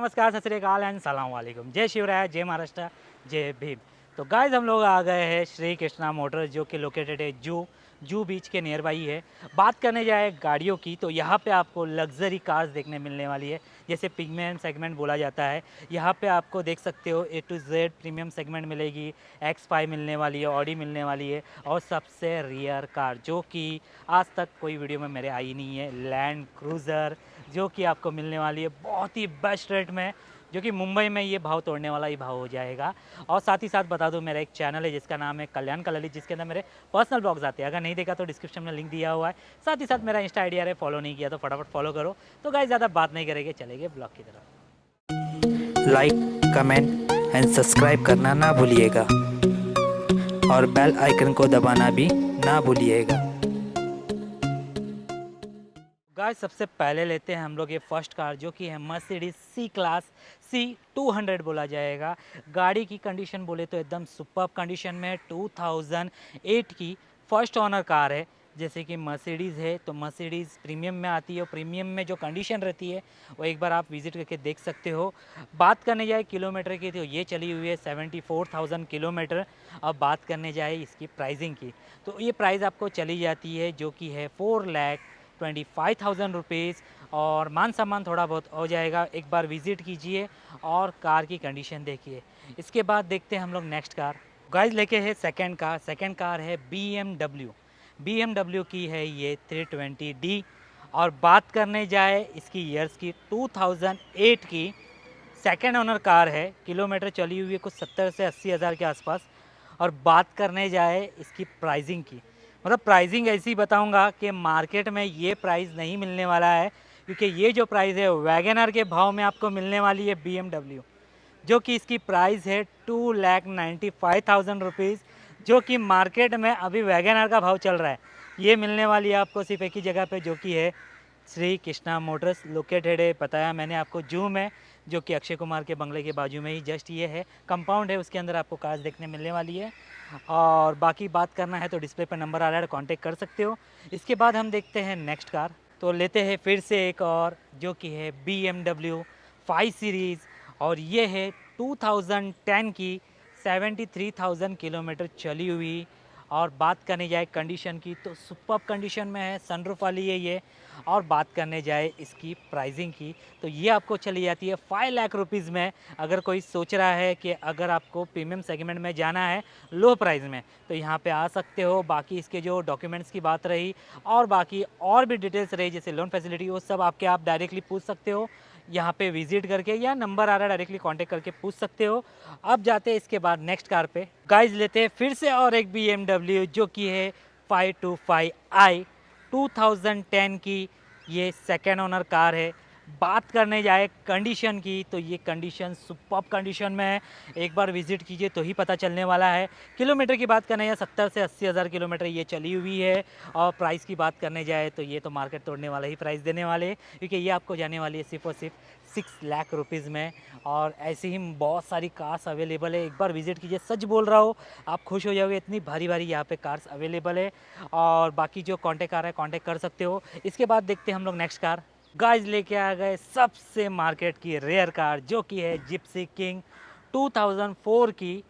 नमस्कार, सत श्री अकाल एंड सलाम वालेकुम। जय शिवराय, जय महाराष्ट्र, जय भीम। तो गाइस हम लोग आ गए हैं श्री कृष्णा मोटर्स जो कि लोकेटेड है जू बीच के नियर बाई है। बात करने जाए गाड़ियों की तो यहाँ पे आपको लग्जरी कार्स देखने मिलने वाली है, जैसे प्रीमियम सेगमेंट बोला जाता है। यहाँ पे आपको देख सकते हो A to Z premium segment मिलेगी, X5 मिलने वाली है, ऑडी मिलने वाली है और सबसे रियर कार जो कि आज तक कोई वीडियो में मेरे आई नहीं है, लैंड क्रूज़र जो कि आपको मिलने वाली है बहुत ही बेस्ट रेट में, जो कि मुंबई में ये भाव तोड़ने वाला ही भाव हो जाएगा। और साथ ही साथ बता दूं, मेरा एक चैनल है जिसका नाम है कल्याण कलली, जिसके अंदर मेरे पर्सनल ब्लॉग्स आते हैं। अगर नहीं देखा तो डिस्क्रिप्शन में लिंक दिया हुआ है। साथ ही साथ मेरा इंस्टा आईडी है, फॉलो नहीं किया तो फटाफट फॉलो करो। तो गाइस ज़्यादा बात नहीं करेंगे, चलेंगे ब्लॉग की तरफ। लाइक, कमेंट एंड सब्सक्राइब करना ना भूलिएगा और बेल आइकन को दबाना भी ना भूलिएगा। गाइस सबसे पहले लेते हैं हम लोग ये फर्स्ट कार जो कि है मर्सिडीज सी क्लास C200 बोला जाएगा। गाड़ी की कंडीशन बोले तो एकदम सुपर्ब कंडीशन में 2008 की फर्स्ट ओनर कार है। जैसे कि मर्सिडीज़ है तो मर्सिडीज़ प्रीमियम में आती है और प्रीमियम में जो कंडीशन रहती है वो एक बार आप विज़िट करके देख सकते हो। बात करने जाए किलोमीटर की तो ये चली हुई है 74,000 किलोमीटर। अब बात करने जाए इसकी प्राइसिंग की तो ये प्राइस आपको चली जाती है जो कि है 4,25,000 रुपीज़। और मान सम्मान थोड़ा बहुत हो जाएगा, एक बार विज़िट कीजिए और कार की कंडीशन देखिए। इसके बाद देखते हैं हम लोग नेक्स्ट कार। गाइस लेके है सेकंड कार है बी एम डब्ल्यू की है ये 320D। और बात करने जाए इसकी ईयर्स की 2008 की सेकेंड ओनर कार है। किलोमीटर चली हुई है कुछ 70 से 80 हज़ार के आसपास। और बात करने जाए इसकी प्राइसिंग की, मतलब प्राइसिंग ऐसी बताऊंगा कि मार्केट में ये प्राइस नहीं मिलने वाला है, क्योंकि ये जो प्राइस है वैगनर के भाव में आपको मिलने वाली है BMW, जो कि इसकी प्राइस है 2,95,000 रुपीज़, जो कि मार्केट में अभी वैगनर का भाव चल रहा है। ये मिलने वाली है आपको सिर्फ एक ही जगह पे जो कि है श्री कृष्णा मोटर्स। लोकेटेड है, बताया मैंने आपको, जू में, जो कि अक्षय कुमार के बंगले के बाजू में ही जस्ट ये है कंपाउंड है, उसके अंदर आपको कार्स देखने मिलने वाली है। और बाकी बात करना है तो डिस्प्ले पर नंबर आ रहा है, कांटेक्ट कर सकते हो। इसके बाद हम देखते हैं नेक्स्ट कार। तो लेते हैं फिर से एक और जो कि है BMW 5 सीरीज़। और ये है 2010 की 73,000 किलोमीटर चली हुई। और बात करने जाए कंडीशन की तो सुपर्ब कंडीशन में है, सनरूफ वाली है ये। और बात करने जाए इसकी प्राइसिंग की तो ये आपको चली जाती है 5 लाख रुपीज़ में। अगर कोई सोच रहा है कि अगर आपको प्रीमियम सेगमेंट में जाना है लो प्राइस में तो यहाँ पे आ सकते हो। बाकी इसके जो डॉक्यूमेंट्स की बात रही और बाकी और भी डिटेल्स रही, जैसे लोन फैसिलिटी, वो सब आप डायरेक्टली पूछ सकते हो यहाँ पे विजिट करके, या नंबर आ रहा है डायरेक्टली कांटेक्ट करके पूछ सकते हो। अब जाते हैं इसके बाद नेक्स्ट कार पे। गाइस लेते हैं फिर से और एक BMW जो कि है 525i 2010 की, ये सेकेंड ओनर कार है। बात करने जाए कंडीशन की तो ये कंडीशन सुपर्ब कंडीशन में है, एक बार विजिट कीजिए तो ही पता चलने वाला है। किलोमीटर की बात करने जाए 70 से 80 हज़ार किलोमीटर ये चली हुई है। और प्राइस की बात करने जाए तो ये तो मार्केट तोड़ने वाला ही प्राइस देने वाले हैं, क्योंकि ये आपको जाने वाली है सिर्फ और सिर्फ 6 लाख रुपीज़ में। और ऐसे ही बहुत सारी कार्स अवेलेबल है, एक बार विजिट कीजिए, सच बोल रहा हूँ आप खुश हो जाओगे, इतनी भारी भारी यहाँ पे कार्स अवेलेबल है। और बाकी जो कॉन्टेक्ट आ रहा है कॉन्टेक्ट कर सकते हो। इसके बाद देखते हैं हम लोग नेक्स्ट कार। गाइस लेके आ गए सबसे मार्केट की रेयर कार जो कि है जिप्सी किंग 2004 की।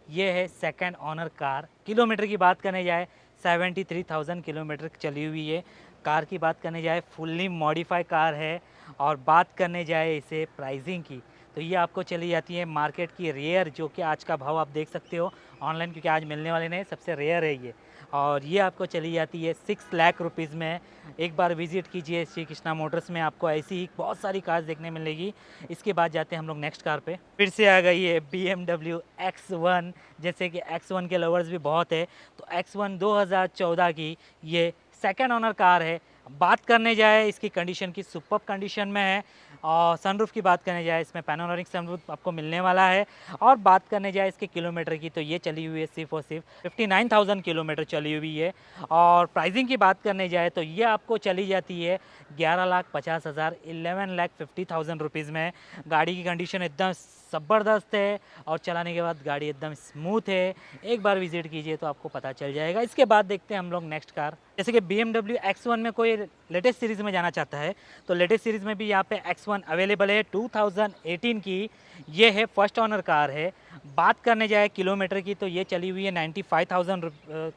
ये है सेकंड ओनर कार। किलोमीटर की बात करने जाए 73,000 किलोमीटर चली हुई है। कार की बात करने जाए फुल्ली मॉडिफाई कार है। और बात करने जाए इसे प्राइसिंग की तो ये आपको चली जाती है मार्केट की रेयर, जो कि आज का भाव आप देख सकते हो ऑनलाइन, क्योंकि आज मिलने वाले नहीं, सबसे रेयर है ये। और ये आपको चली जाती है 6 लाख रुपीज़ में। एक बार विजिट कीजिए श्री कृष्णा मोटर्स में, आपको ऐसी ही बहुत सारी कार्स देखने मिलेगी। इसके बाद जाते हैं हम लोग नेक्स्ट कार पे। फिर से आ गई है BMW X1। जैसे कि X1 के लवर्स भी बहुत है तो X1 2014 की ये सेकेंड ओनर कार है। बात करने जाए इसकी कंडीशन की, सुपर्ब कंडीशन में है। और सनरूफ की बात करने जाए इसमें पैनोरामिक सनरूफ आपको मिलने वाला है। और बात करने जाए इसके किलोमीटर की तो ये चली हुई है सिर्फ और सिर्फ 59,000 किलोमीटर चली हुई है। और प्राइसिंग की बात करने जाए तो ये आपको चली जाती है 11,50,000 11,50,000 रुपीज़ में। गाड़ी की कंडीशन एकदम ज़बरदस्त है और चलाने के बाद गाड़ी एकदम स्मूथ है। एक बार विज़िट कीजिए तो आपको पता चल जाएगा। इसके बाद देखते हैं हम लोग नेक्स्ट कार, जैसे कि BMW X1 में कोई लेटेस्ट सीरीज़ में जाना चाहता है तो लेटेस्ट सीरीज़ में भी यहाँ पे X1 अवेलेबल है 2018 की। ये है फर्स्ट ओनर कार है। बात करने जाए किलोमीटर की तो ये चली हुई है 95,000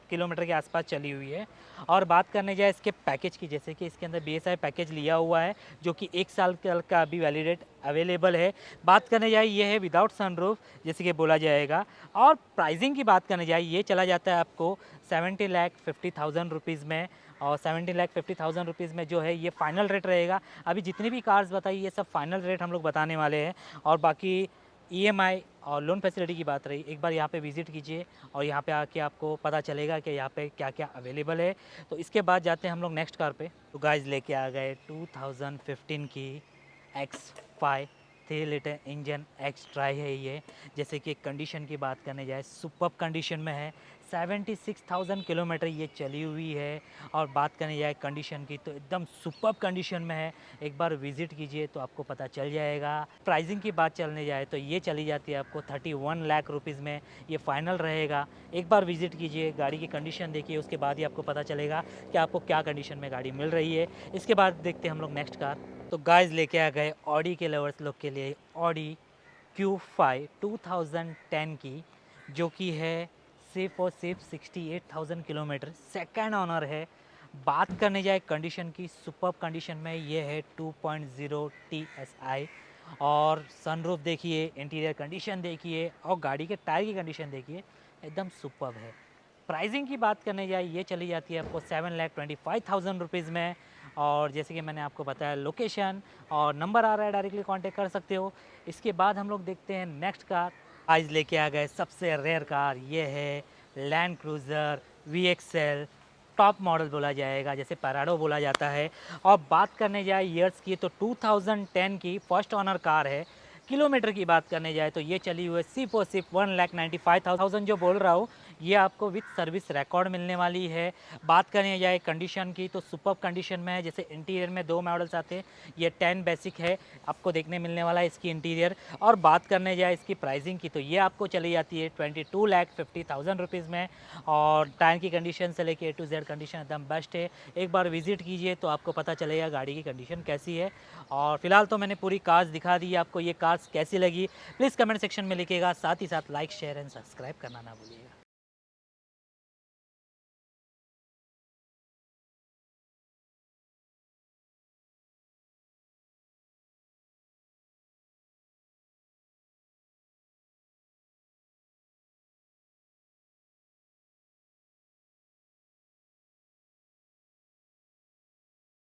किलोमीटर के आसपास चली हुई है। और बात करने जाए इसके पैकेज की, जैसे कि इसके अंदर BSI पैकेज लिया हुआ है जो कि 1 साल का अभी वैलिडेट अवेलेबल है। बात करने जाए ये है विदाउट सनरूफ जैसे कि बोला जाएगा। और प्राइसिंग की बात करने जाए ये चला जाता है आपको 70,50,000 रुपीज़ में। और 70,50,000 रुपीज़ में जो है ये फ़ाइनल रेट रहेगा। अभी जितनी भी कार्स बताई ये सब फाइनल रेट हम लोग बताने वाले हैं। और बाकी EMI और लोन फैसिलिटी की बात रही, एक बार यहाँ पे विज़िट कीजिए और यहाँ पे आके आपको पता चलेगा कि यहाँ पे क्या क्या अवेलेबल है। तो इसके बाद जाते हैं हम लोग नेक्स्ट कार पे। तो गाइस लेके आ गए 2015 की X5 3 litre engine x try है ये। जैसे कि कंडीशन की बात करने जाए सुपर्ब कंडीशन में है। 76,000 किलोमीटर ये चली हुई है। और बात करने जाए कंडीशन की तो एकदम सुपर्ब कंडीशन में है। एक बार विज़िट कीजिए तो आपको पता चल जाएगा। प्राइसिंग की बात चलने जाए तो ये चली जाती है आपको 31 लाख रुपीज़ में, ये फ़ाइनल रहेगा। एक बार विज़िट कीजिए, गाड़ी की कंडीशन देखिए, उसके बाद ही आपको पता चलेगा कि आपको क्या कंडीशन में गाड़ी मिल रही है। इसके बाद देखते हैं हम लोग नेक्स्ट कार। तो गाइस लेके आ गए ऑडी के लवर्स लोग के लिए ऑडी Q5 2010 की, जो कि है सिर्फ और सिर्फ 68,000 किलोमीटर, सेकेंड ऑनर है। बात करने जाए कंडीशन की, सुपर्ब कंडीशन में ये है 2.0 TSI। और सनरूफ देखिए, इंटीरियर कंडीशन देखिए और गाड़ी के टायर की कंडीशन देखिए, एकदम सुपर्ब है। प्राइसिंग की बात करने जाए ये चली जाती है आपको 7,25,000 रुपीज़ में। और जैसे कि मैंने आपको बताया लोकेशन और नंबर आ रहा है, डायरेक्टली कांटेक्ट कर सकते हो। इसके बाद हम लोग देखते हैं नेक्स्ट कार। आज लेके आ गए सबसे रेयर कार, ये है land cruiser VXL top model बोला जाएगा, जैसे पैराडो बोला जाता है। और बात करने जाए ईयर्स की तो 2010 की फर्स्ट ओनर कार है। किलोमीटर की बात करने जाए तो ये चली हुई है सिर्फ और सिर्फ 1,95,000 जो बोल रहा हूँ, ये आपको विथ सर्विस रिकॉर्ड मिलने वाली है। बात करने जाए कंडीशन की तो सुपर्ब कंडीशन में है। जैसे इंटीरियर में 2 मॉडल्स आते हैं, ये 10 बेसिक है आपको देखने मिलने वाला है इसकी इंटीरियर। और बात करने जाए इसकी प्राइसिंग की तो ये आपको चली जाती है 22,50,000 रुपीज़ में। और टायर की कंडीशन से लेके A to Z कंडीशन एकदम बेस्ट है। एक बार विजिट कीजिए तो आपको पता चलेगा गाड़ी की कंडीशन कैसी है। और फिलहाल तो मैंने पूरी कार्स दिखा दी, आपको ये कार्स कैसी लगी प्लीज़ कमेंट सेक्शन में लिखिएगा। साथ ही साथ लाइक शेयर एंड सब्सक्राइब करना ना भूलिएगा।